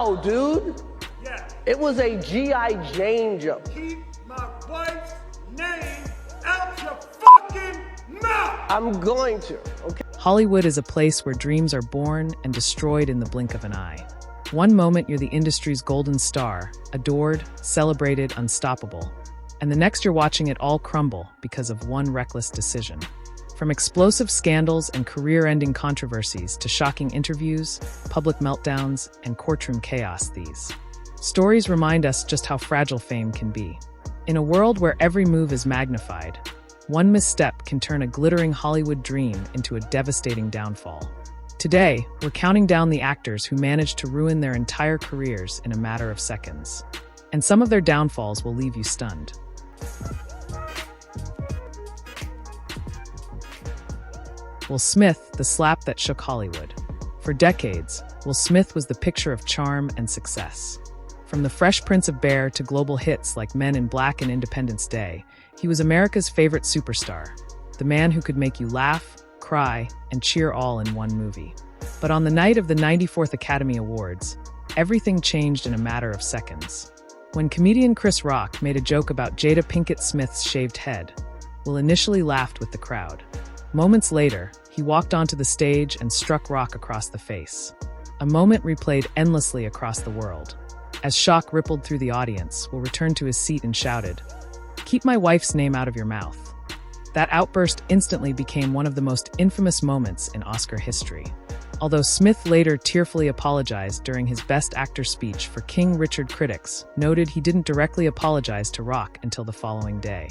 No, dude. Yeah. It was a G.I. Jane joke. Keep my wife's name out your fucking mouth! I'm going to, okay? Hollywood is a place where dreams are born and destroyed in the blink of an eye. One moment you're the industry's golden star, adored, celebrated, unstoppable. And the next you're watching it all crumble because of one reckless decision. From explosive scandals and career-ending controversies to shocking interviews, public meltdowns, and courtroom chaos, these stories remind us just how fragile fame can be. In a world where every move is magnified, one misstep can turn a glittering Hollywood dream into a devastating downfall. Today, we're counting down the actors who managed to ruin their entire careers in a matter of seconds. And some of their downfalls will leave you stunned. Will Smith, the slap that shook Hollywood. For decades, Will Smith was the picture of charm and success. From The Fresh Prince of Bel-Air to global hits like Men in Black and Independence Day, he was America's favorite superstar, the man who could make you laugh, cry, and cheer all in one movie. But on the night of the 94th Academy Awards, everything changed in a matter of seconds. When comedian Chris Rock made a joke about Jada Pinkett Smith's shaved head, Will initially laughed with the crowd. Moments later, he walked onto the stage and struck Rock across the face. A moment replayed endlessly across the world. As shock rippled through the audience, Will returned to his seat and shouted, "Keep my wife's name out of your mouth." That outburst instantly became one of the most infamous moments in Oscar history. Although Smith later tearfully apologized during his Best Actor speech for King Richard, critics noted he didn't directly apologize to Rock until the following day.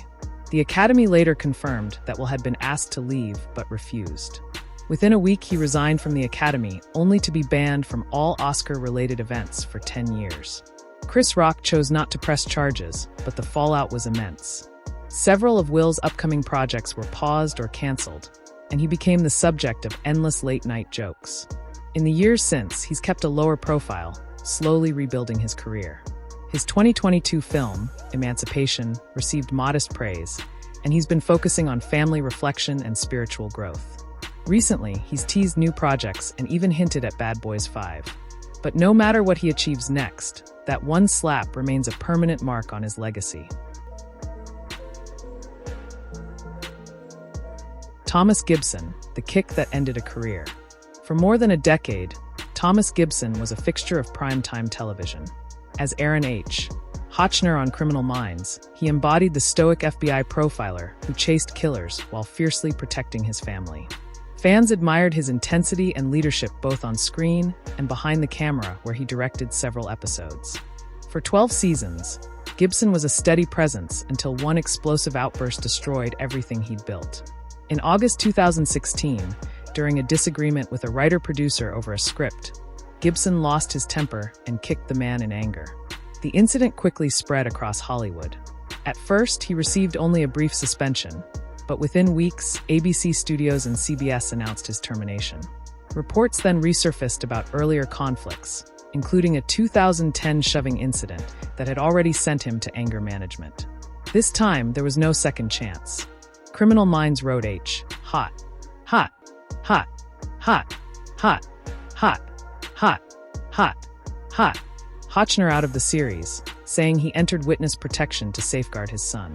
The Academy later confirmed that Will had been asked to leave but refused. Within a week, he resigned from the Academy, only to be banned from all Oscar-related events for 10 years. Chris Rock chose not to press charges, but the fallout was immense. Several of Will's upcoming projects were paused or canceled, and he became the subject of endless late-night jokes. In the years since, he's kept a lower profile, slowly rebuilding his career. His 2022 film, Emancipation, received modest praise, and he's been focusing on family reflection and spiritual growth. Recently, he's teased new projects and even hinted at Bad Boys 5. But no matter what he achieves next, that one slap remains a permanent mark on his legacy. Thomas Gibson, the kick that ended a career. For more than a decade, Thomas Gibson was a fixture of primetime television. As Aaron H. Hotchner on Criminal Minds, he embodied the stoic FBI profiler who chased killers while fiercely protecting his family. Fans admired his intensity and leadership both on screen and behind the camera, where he directed several episodes. For 12 seasons, Gibson was a steady presence until one explosive outburst destroyed everything he'd built. In August 2016, during a disagreement with a writer-producer over a script, Gibson lost his temper and kicked the man in anger. The incident quickly spread across Hollywood. At first, he received only a brief suspension, but within weeks, ABC Studios and CBS announced his termination. Reports then resurfaced about earlier conflicts, including a 2010 shoving incident that had already sent him to anger management. This time, there was no second chance. Criminal Minds wrote hot, hot, hot, hot, hot, hot, hot, hot, hot, Hotchner out of the series, saying he entered witness protection to safeguard his son.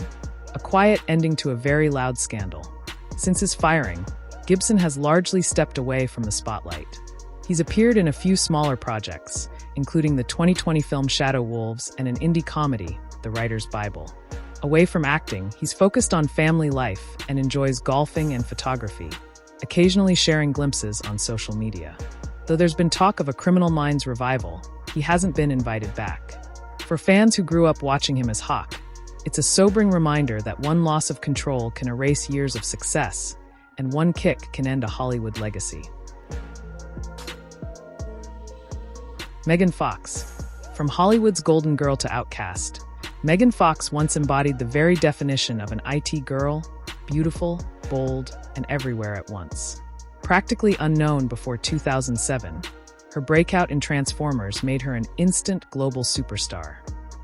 A quiet ending to a very loud scandal. Since his firing, Gibson has largely stepped away from the spotlight. He's appeared in a few smaller projects, including the 2020 film Shadow Wolves and an indie comedy, The Writer's Bible. Away from acting, he's focused on family life and enjoys golfing and photography, occasionally sharing glimpses on social media. Though there's been talk of a Criminal Minds revival, he hasn't been invited back. For fans who grew up watching him as Hawk, it's a sobering reminder that one loss of control can erase years of success, and one kick can end a Hollywood legacy. Megan Fox. From Hollywood's golden girl to outcast, Megan Fox once embodied the very definition of an IT girl, beautiful, bold, and everywhere at once. Practically unknown before 2007, her breakout in Transformers made her an instant global superstar.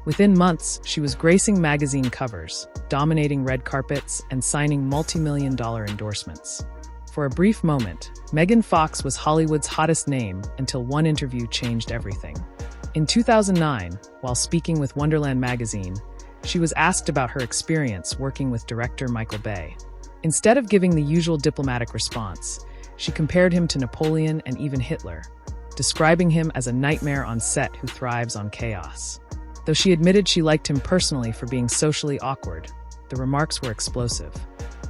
Within months, she was gracing magazine covers, dominating red carpets, and signing multi-million-dollar endorsements. For a brief moment, Megan Fox was Hollywood's hottest name until one interview changed everything. In 2009, while speaking with Wonderland magazine, she was asked about her experience working with director Michael Bay. Instead of giving the usual diplomatic response, she compared him to Napoleon and even Hitler, describing him as a nightmare on set who thrives on chaos. Though she admitted she liked him personally for being socially awkward, the remarks were explosive.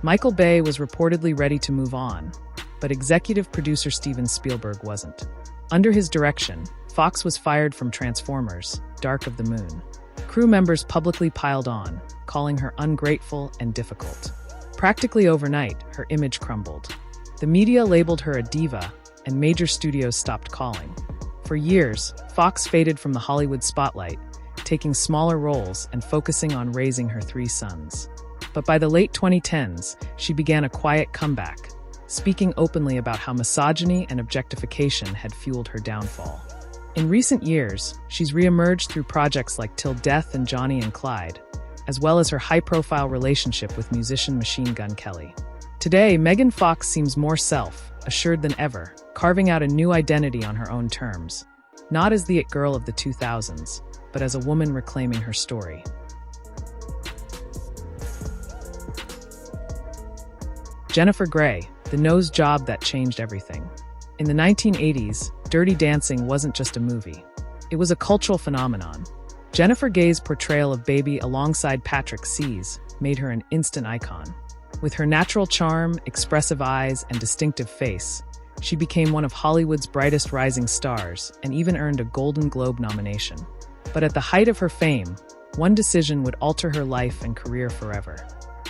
Michael Bay was reportedly ready to move on, but executive producer Steven Spielberg wasn't. Under his direction, Fox was fired from Transformers: Dark of the Moon. Crew members publicly piled on, calling her ungrateful and difficult. Practically overnight, her image crumbled. The media labeled her a diva, and major studios stopped calling. For years, Fox faded from the Hollywood spotlight, taking smaller roles and focusing on raising her 3 sons. But by the late 2010s, she began a quiet comeback, speaking openly about how misogyny and objectification had fueled her downfall. In recent years, she's reemerged through projects like Till Death and Johnny and Clyde, as well as her high-profile relationship with musician Machine Gun Kelly. Today, Megan Fox seems more self-assured than ever, carving out a new identity on her own terms. Not as the it girl of the 2000s, but as a woman reclaiming her story. Jennifer Grey, the nose job that changed everything. In the 1980s, Dirty Dancing wasn't just a movie. It was a cultural phenomenon. Jennifer Grey's portrayal of Baby alongside Patrick Seas made her an instant icon. With her natural charm, expressive eyes, and distinctive face, she became one of Hollywood's brightest rising stars and even earned a Golden Globe nomination. But at the height of her fame, one decision would alter her life and career forever.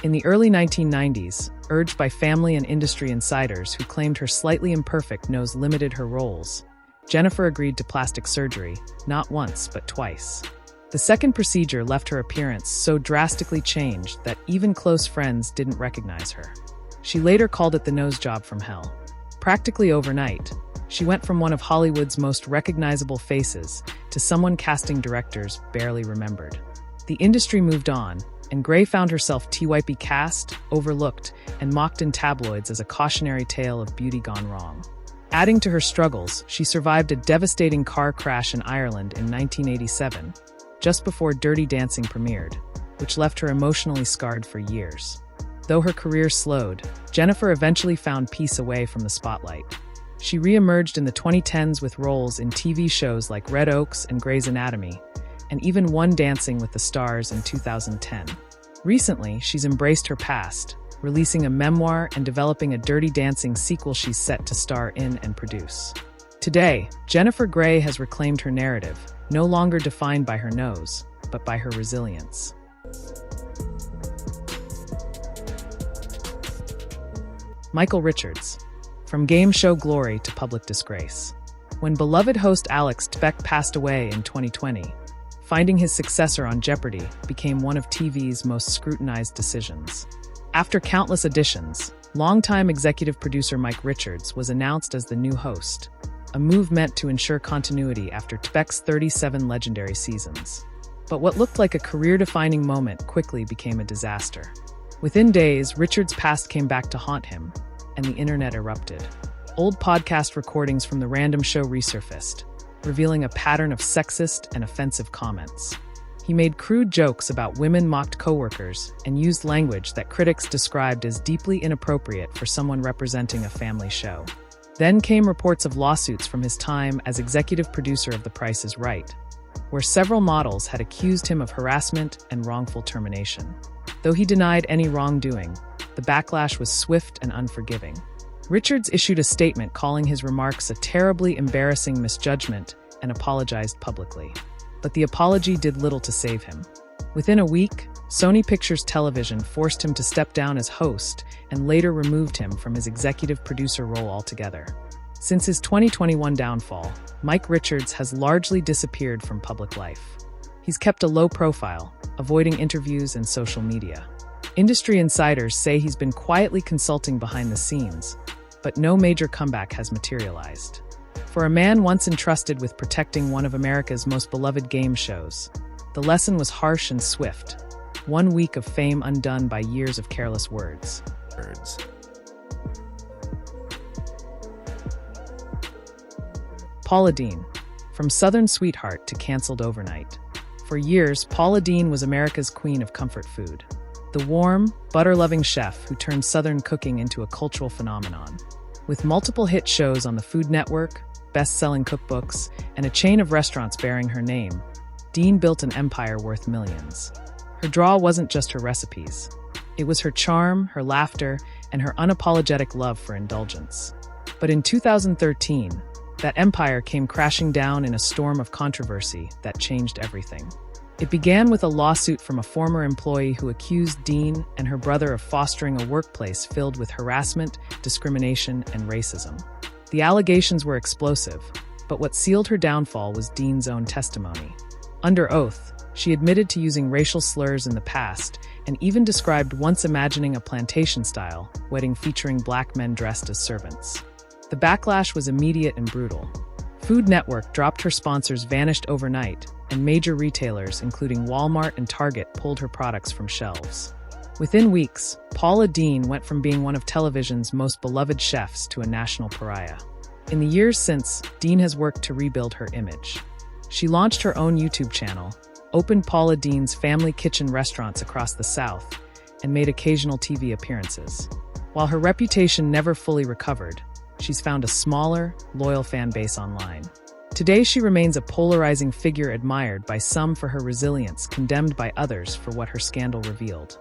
In the early 1990s, urged by family and industry insiders who claimed her slightly imperfect nose limited her roles, Jennifer agreed to plastic surgery, not once but twice. The second procedure left her appearance so drastically changed that even close friends didn't recognize her. She later called it the nose job from hell. Practically overnight, she went from one of Hollywood's most recognizable faces to someone casting directors barely remembered. The industry moved on, and Grey found herself TYP cast, overlooked, and mocked in tabloids as a cautionary tale of beauty gone wrong. Adding to her struggles, she survived a devastating car crash in Ireland in 1987, just before Dirty Dancing premiered, which left her emotionally scarred for years. Though her career slowed, Jennifer eventually found peace away from the spotlight. She re-emerged in the 2010s with roles in TV shows like Red Oaks and Grey's Anatomy, and even won Dancing with the Stars in 2010. Recently, she's embraced her past, releasing a memoir and developing a Dirty Dancing sequel she's set to star in and produce. Today, Jennifer Grey has reclaimed her narrative, no longer defined by her nose, but by her resilience. Michael Richards. From game show glory to public disgrace. When beloved host Alex Trebek passed away in 2020, finding his successor on Jeopardy became one of TV's most scrutinized decisions. After countless auditions, longtime executive producer Mike Richards was announced as the new host, a move meant to ensure continuity after Trebek's 37 legendary seasons. But what looked like a career-defining moment quickly became a disaster. Within days, Richards' past came back to haunt him, and the internet erupted. Old podcast recordings from the random show resurfaced, revealing a pattern of sexist and offensive comments. He made crude jokes about women-mocked coworkers and used language that critics described as deeply inappropriate for someone representing a family show. Then came reports of lawsuits from his time as executive producer of The Price is Right, where several models had accused him of harassment and wrongful termination. Though he denied any wrongdoing, the backlash was swift and unforgiving. Richards issued a statement calling his remarks a terribly embarrassing misjudgment and apologized publicly. But the apology did little to save him. Within a week, Sony Pictures Television forced him to step down as host and later removed him from his executive producer role altogether. Since his 2021 downfall, Mike Richards has largely disappeared from public life. He's kept a low profile, avoiding interviews and social media. Industry insiders say he's been quietly consulting behind the scenes, but no major comeback has materialized. For a man once entrusted with protecting one of America's most beloved game shows, the lesson was harsh and swift. 1 week of fame undone by years of careless words. Paula Deen. from Southern sweetheart to canceled overnight. For years, Paula Deen was America's queen of comfort food. The warm, butter-loving chef who turned Southern cooking into a cultural phenomenon. With multiple hit shows on the Food Network, best-selling cookbooks, and a chain of restaurants bearing her name, Deen built an empire worth millions. Her draw wasn't just her recipes. It was her charm, her laughter, and her unapologetic love for indulgence. But in 2013, that empire came crashing down in a storm of controversy that changed everything. It began with a lawsuit from a former employee who accused Deen and her brother of fostering a workplace filled with harassment, discrimination, and racism. The allegations were explosive, but what sealed her downfall was Deen's own testimony. Under oath, she admitted to using racial slurs in the past and even described once imagining a plantation-style wedding featuring black men dressed as servants. The backlash was immediate and brutal. Food Network dropped her sponsors vanished overnight, and major retailers, including Walmart and Target, pulled her products from shelves. Within weeks, Paula Deen went from being one of television's most beloved chefs to a national pariah. In the years since, Deen has worked to rebuild her image. She launched her own YouTube channel, opened Paula Deen's family kitchen restaurants across the South, and made occasional TV appearances. While her reputation never fully recovered, she's found a smaller, loyal fan base online. Today, she remains a polarizing figure admired by some for her resilience, condemned by others for what her scandal revealed.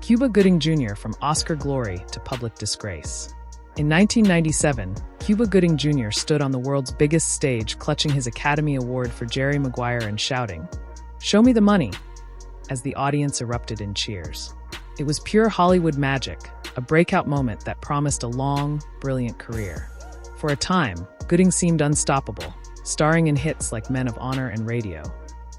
Cuba Gooding Jr. from Oscar glory to public disgrace. In 1997, Cuba Gooding Jr. stood on the world's biggest stage clutching his Academy Award for Jerry Maguire and shouting, "Show me the money," as the audience erupted in cheers. It was pure Hollywood magic, a breakout moment that promised a long, brilliant career. For a time, Gooding seemed unstoppable, starring in hits like Men of Honor and Radio.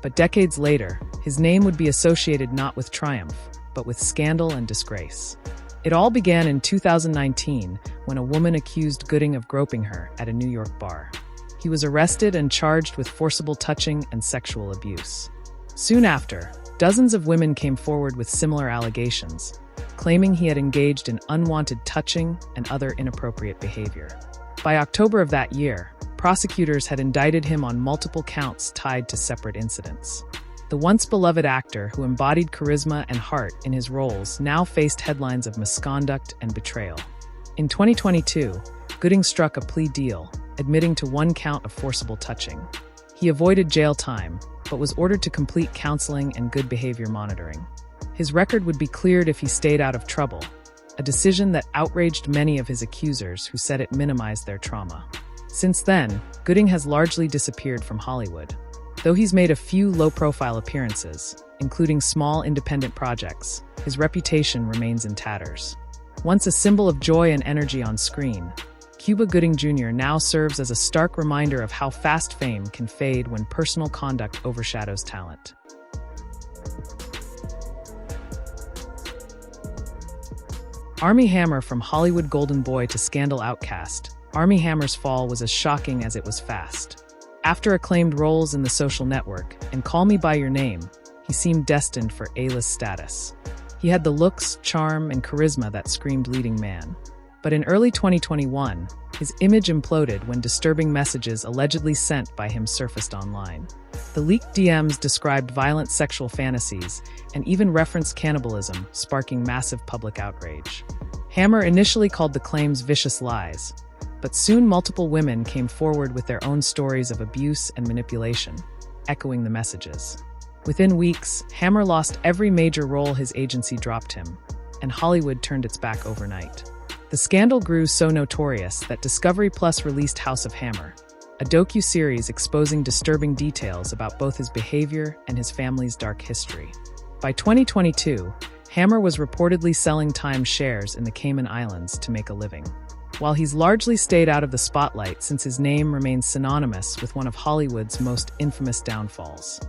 But decades later, his name would be associated not with triumph, but with scandal and disgrace. It all began in 2019 when a woman accused Gooding of groping her at a New York bar. He was arrested and charged with forcible touching and sexual abuse. Soon after, dozens of women came forward with similar allegations, claiming he had engaged in unwanted touching and other inappropriate behavior. By October of that year, prosecutors had indicted him on multiple counts tied to separate incidents. The once beloved actor who embodied charisma and heart in his roles now faced headlines of misconduct and betrayal. In 2022, Gooding struck a plea deal, admitting to one count of forcible touching. He avoided jail time, but was ordered to complete counseling and good behavior monitoring. His record would be cleared if he stayed out of trouble, a decision that outraged many of his accusers who said it minimized their trauma. Since then, Gooding has largely disappeared from Hollywood. Though he's made a few low-profile appearances, including small independent projects, his reputation remains in tatters. Once a symbol of joy and energy on screen, Cuba Gooding Jr. now serves as a stark reminder of how fast fame can fade when personal conduct overshadows talent. Armie Hammer from Hollywood golden boy to scandal outcast, Armie Hammer's fall was as shocking as it was fast. After acclaimed roles in The Social Network and Call Me By Your Name, he seemed destined for A-list status. He had the looks, charm, and charisma that screamed leading man. But in early 2021, his image imploded when disturbing messages allegedly sent by him surfaced online. The leaked DMs described violent sexual fantasies and even referenced cannibalism, sparking massive public outrage. Hammer initially called the claims vicious lies, but soon multiple women came forward with their own stories of abuse and manipulation, echoing the messages. Within weeks, Hammer lost every major role his agency dropped him, and Hollywood turned its back overnight. The scandal grew so notorious that Discovery Plus released House of Hammer, a docu-series exposing disturbing details about both his behavior and his family's dark history. By 2022, Hammer was reportedly selling Time shares in the Cayman Islands to make a living. While he's largely stayed out of the spotlight since his name remains synonymous with one of Hollywood's most infamous downfalls.